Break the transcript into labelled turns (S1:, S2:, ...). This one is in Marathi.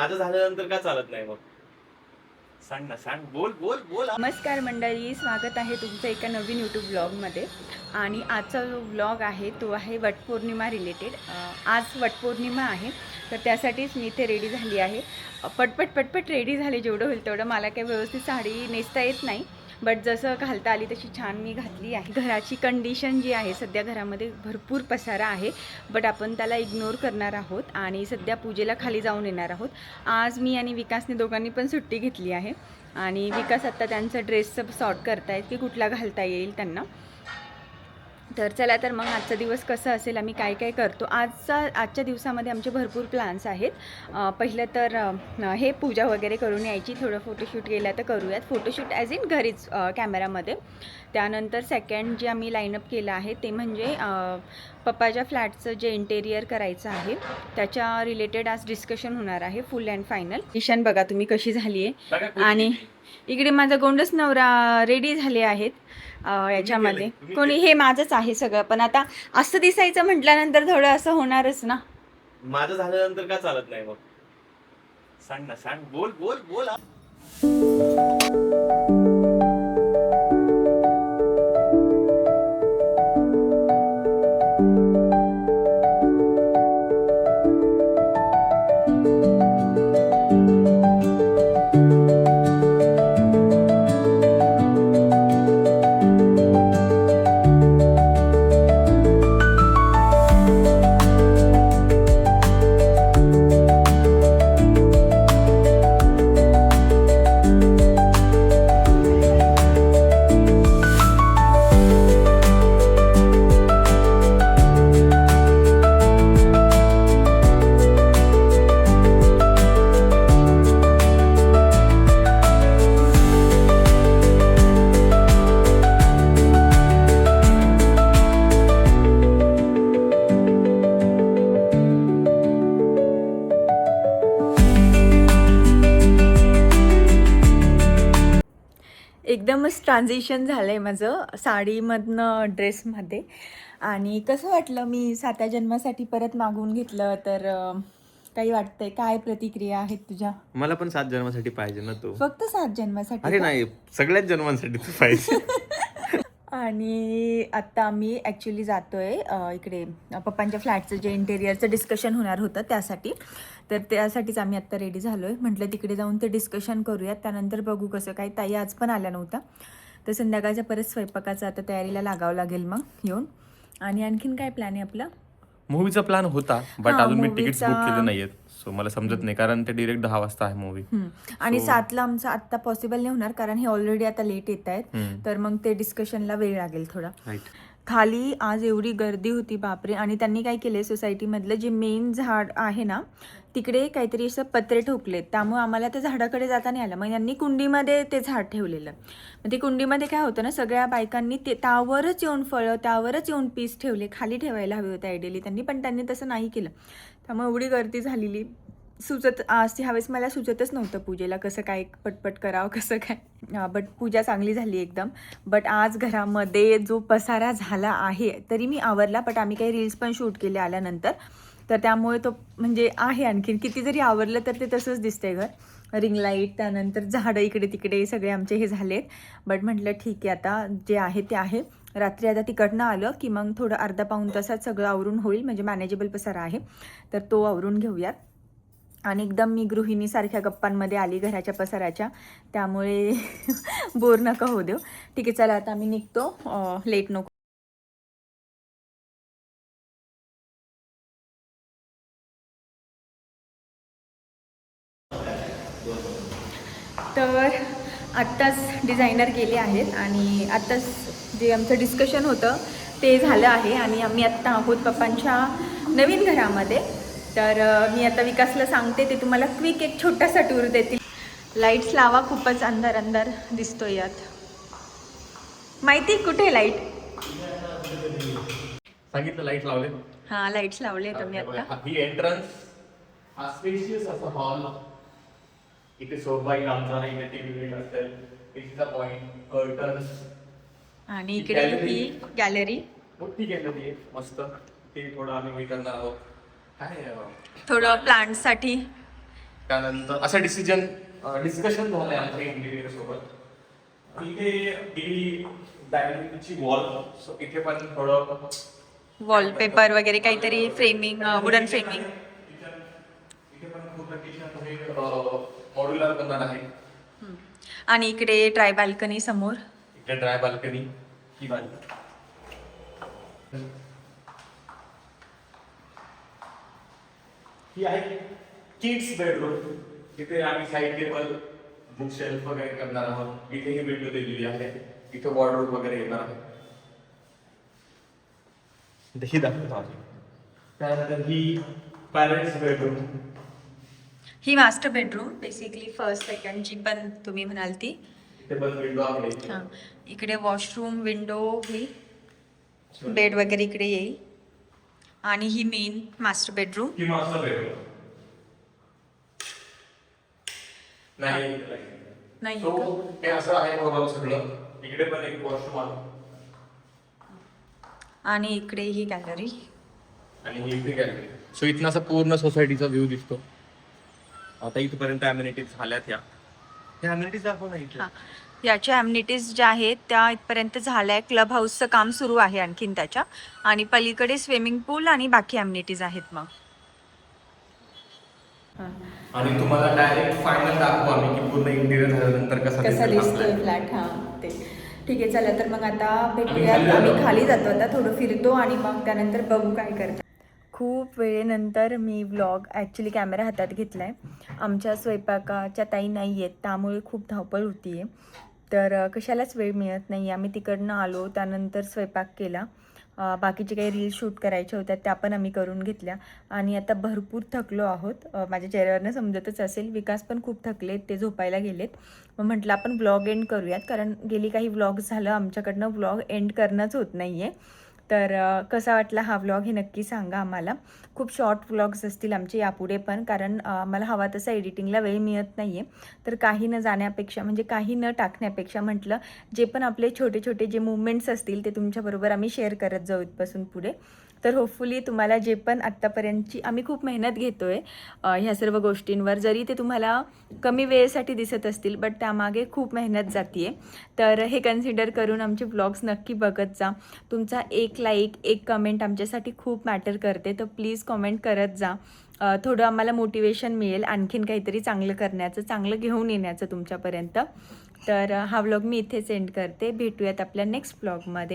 S1: माझं झाल्यानंतर का चालत नाही मग? सांग ना, सांग, बोल बोल बोल.
S2: नमस्कार मंडळी, स्वागत आहे तुमचं एका नवीन यूट्यूब ब्लॉगमध्ये. आणि आजचा जो ब्लॉग आहे तो आहे वटपौर्णिमा रिलेटेड. आज वटपौर्णिमा आहे, तर त्यासाठीच मी इथे रेडी झाली आहे. पटपट रेडी झाले जेवढं होईल तेवढं. मला काही व्यवस्थित साडी नेसता येत नाही, बट जसं घालता आली तशी छान मी घातली आहे. घराची कंडिशन जी आहे, सध्या घरामध्ये भरपूर पसारा आहे, बट आपण त्याला इग्नोर करणार आहोत आणि सध्या पूजेला खाली जाऊन येणार आहोत. आज मी आणि विकासने दोघांनी पण सुट्टी घेतली आहे आणि विकास आत्ता त्यांचं ड्रेसचं सॉर्ट करतायत की कुठला घालता येईल त्यांना. तर चला, तर मग आजचा दिवस कसं असेल, आम्ही काय काय करतो. आजच्या दिवसामध्ये आमचे भरपूर प्लॅन्स आहेत. पहिलं तर हे पूजा वगैरे करून यायची, थोडं फोटोशूट केलं तर करूयात. फोटोशूट ॲज इन घरीच कॅमेरामध्ये. त्यानंतर सेकंड जे आम्ही लाईनअप केलं आहे ते म्हणजे पप्पाच्या फ्लॅटचं जे इंटेरियर करायचं आहे त्याच्या रिलेटेड आज डिस्कशन होणार आहे, फुल अँड फायनल. ईशान बघा तुम्ही कशी झाली आहे. आणि इकडे माझा गोंडस नवरा रेडी झाले आहेत. याच्यामध्ये कोणी, हे माझंच आहे सगळं, पण आता असं दिसायचं म्हटल्यानंतर थोडं असं होणारच ना.
S1: माझं झाल्यानंतर का चालत नाही मग? सांग ना, सांग, बोल बोल बोल.
S2: एकदमच ट्रान्झिशन झालं आहे माझं साडीमधनं ड्रेसमध्ये. आणि कसं वाटलं, मी 7व्या जन्मासाठी परत मागवून घेतलं तर काही वाटतंय? काय प्रतिक्रिया आहेत तुझ्या?
S1: मला पण 7 जन्मासाठी पाहिजे ना तू.
S2: फक्त 7 जन्मासाठी?
S1: अरे नाही, सगळ्याच जन्मांसाठी तू पाहिजे.
S2: आणि आत्ता आम्ही ॲक्च्युली जातो आहे इकडे पप्पांच्या फ्लॅटचं जे इंटेरियरचं डिस्कशन होणार होतं त्यासाठी. तर त्यासाठीच आम्ही आत्ता रेडी झालो आहे. म्हटलं तिकडे जाऊन ते डिस्कशन करूयात, त्यानंतर बघू कसं काय. ताई आज पण आल्या नव्हता, तर संध्याकाळच्या परत स्वयंपाकाचं आता तयारीला लागावं लागेल मग येऊन. आणि आणखीन काय प्लॅन आहे आपला?
S1: मूवीचा प्लॅन होता, बट अजून मी तिकीट्स बुक केले नाहीयेत, सो मला समजत नाही, कारण ते डायरेक्ट 10 वाजता आहे मूवी.
S2: आणि 7ला आमचं आत्ता पॉसिबल नाही होणार, कारण हे ऑलरेडी आता लेट येत आहेत, तर मग ते डिस्कशनला वेळ लागेल थोडा. खाली आज एवढी गर्दी होती बापरे. आणि त्यांनी काय केलं, सोसायटीमधलं जे मेन झाड आहे ना तिकडे काहीतरी असं पत्रे ठोकलेत, त्यामुळे आम्हाला त्या झाडाकडे जाता नाही आलं. मग यांनी कुंडीमध्ये ते झाड ठेवलेलं. मग ते कुंडीमध्ये काय होतं ना, सगळ्या बायकांनी ते त्यावरच येऊन फळं, त्यावरच येऊन पीस ठेवले. खाली ठेवायला हवे होते आयडियली त्यांनी, पण त्यांनी तसं नाही केलं. त्यामुळे एवढी गर्दी झालेली. ह्यावेळेस मला सुचतच नव्हतं पूजेला कसं काय पटपट करावं, कसं काय. बट पूजा चांगली झाली एकदम. बट आज घरामध्ये जो पसारा झाला आहे तरी मी आवरला, बट आम्ही काही रील्स पण शूट केले आल्यानंतर, तर त्यामुळे तो म्हणजे आहे आणखीन. किती जरी आवरलं तर ते तसंच दिसतंय घर. रिंग लाईट, त्यानंतर झाडं इकडे तिकडे सगळे आमचे हे झालेत. बट म्हटलं ठीक आहे, आता जे आहे ते आहे. रात्री आता तिकडनं आलं की मग थोडं अर्धा पाऊण तासात सगळं आवरून होईल, म्हणजे मॅनेजेबल पसारा आहे, तर तो आवरून घेऊयात. आणि एकदम मी गृहिणीसारख्या गप्पांमध्ये आली घराच्या पसाराच्या, त्यामुळे बोर नका होऊ देऊ. ठीक आहे, चला आता आम्ही निघतो, लेट नको. तर आत्ताच डिझायनर गेले आहेत आणि आत्ताच जे आमचं डिस्कशन होतं ते झालं आहे. आणि आम्ही आत्ता आहोत पप्पांच्या नवीन घरामध्ये. तर मी आता विकासला सांगते, ते तुम्हाला क्विक एक छोटासा टूर देतील. लाईट्स लावा, खूपच अंधार अंधार दिसतोय यात. माहिती कुठे लाईट?
S1: सांगितलं लाईट लावले.
S2: हां, लाईट्स लावले तुम्ही आता.
S1: ही एंट्रन्स, हा स्पेशियस असा हॉल. इथे सोफा येईल आमचा, इथे टीव्ही युनिट असेल, इथचा पॉइंट, कर्टन्स.
S2: आणि इकडे ही गॅलरी
S1: मोठी गॅलरी आहे मस्त. ते थोडं आम्ही करणार आहोत काय
S2: थोडं प्लांटसाठी
S1: त्यानंतर असं डिसिजन डिस्कशन झालंय आमच्या इंजिनियर सोबत. इथे ही डायनिंगची वॉल, सो इथे पण थोडं
S2: वॉलपेपर वगैरे काहीतरी फ्रेमिंग, वुडन फ्रेमिंग.
S1: इथे पण पूर्ण किचन मॉड्युलर बनणार आहे.
S2: आणि इकडे ट्राय बाल्कनी समोर.
S1: इकडे ड्राय बाल्कनी, ही बाल्कनी. ही आहे किड्स बेडरूम. इथे आम्ही साईड टेबल, बुक शेल्फ वगैरे करणार आहोत. इथे ही विंडो दिलेली आहे. इथे वॉर्डरोब वगैरे येणार आहे. ही दाखवतो आधी. त्यानंतर ही पॅरेंट्स बेडरूम.
S2: ही master bedroom, basically first second जी पण तुम्ही म्हणाल ती.
S1: इथे पण विंडो आहे.
S2: हां, इकडे वॉशरूम, विंडो, ही बेड वगैरे इकडे येईल. आणि ही मेन मास्टर बेडरूम.
S1: ही मास्टर बेडरूम नाही.
S2: नाही
S1: सो हे असं आहे बघा सगळं. इकडे पण एक वॉशरूम आहे.
S2: आणि इकडे ही गॅलरी.
S1: आणि ही इथे गॅलरी. सो इथनं असं पूर्ण सोसायटीचा व्ह्यू दिसतो. आता इथपर्यंत अम्युनिटीज झाल्यात. ह्या अम्युनिटीज दाखव ना इथे.
S2: हां, याच्या ॲम्युनिटीज ज्या आहेत त्या इथपर्यंत झाल्या आहे. क्लब हाऊसचं काम सुरू आहे आणखीन त्याच्या. आणि पलीकडे स्विमिंग पूल आणि बाकी ॲम्युनिटीज आहेत मग.
S1: आणि तुम्हाला डायरेक्ट फायनल दाखवू आम्ही की पूर्ण इंटिरियर झाल्यानंतर
S2: कसा
S1: दिसेल
S2: दिसतोय
S1: आपल्याला.
S2: फ्लॅट. हां, ते ठीक आहे. चला तर मग आता
S1: आम्ही
S2: भेटूयात.
S1: खाली
S2: आम्ही
S1: जातो.
S2: खाली जातो आता, थोडं फिरतो आणि मग त्यानंतर बघू काय करतो. खूप वेळेनंतर मी व्लॉग ॲक्च्युली कॅमेरा हातात घेतला आहे. आमच्या स्वयंपाकाच्या ताई नाही आहेत, त्यामुळे खूप धावपळ होती आहे. तर कशालाच वेळ मिळत नाही. आम्ही तिकडनं आलो, त्यानंतर स्वयंपाक केला. बाकीचे काही रील शूट करायच्या होत्या त्या पण आम्ही करून घेतल्या. आणि आता भरपूर थकलो आहोत. माझ्या चेहऱ्यावरनं समजतच असेल. विकास पण खूप थकलेत, ते झोपायला गेलेत. मग म्हटलं आपण व्लॉग एंड करूयात, कारण गेली काही व्लॉग झालं आमच्याकडनं व्लॉग एंड करणंच होत नाही आहे. तर कसा वाटला हा व्लॉग हे नक्की सांगा आम्हाला. खूप शॉर्ट व्लॉग्स असतील आमचे यापुढे पण, कारण मला हवा तसा एडिटिंगला वेळ मिळत नाही आहे. तर काही न जाण्यापेक्षा, म्हणजे काही न टाकण्यापेक्षा म्हटलं जे पण आपले छोटे छोटे जे मुवमेंट्स असतील ते तुमच्याबरोबर आम्ही शेअर करत जाऊ इथपासून पुढे. तर होपफुली तुम्हाला जे पण आत्तापर्यंतची आम्ही खूप मेहनत घेतो आहे ह्या सर्व गोष्टींवर, जरी ते तुम्हाला कमी वेळेसाठी दिसत असतील बट त्यामागे खूप मेहनत जाते आहे. तर हे कन्सिडर करून आमचे व्लॉग्स नक्की बघत जा. तुमचा एक लाईक, एक कमेंट आमच्यासाठी खूप मॅटर करते. तर प्लीज कमेंट करत जा. थोडं आम्हाला मोटिवेशन मिळेल आणखीन काहीतरी चांगलं करण्याचं, चांगलं घेऊन येण्याचं तुमच्यापर्यंत. तर हा व्लॉग मी इथेच एंड करते. भेटूयात आपल्या नेक्स्ट व्लॉगमध्ये.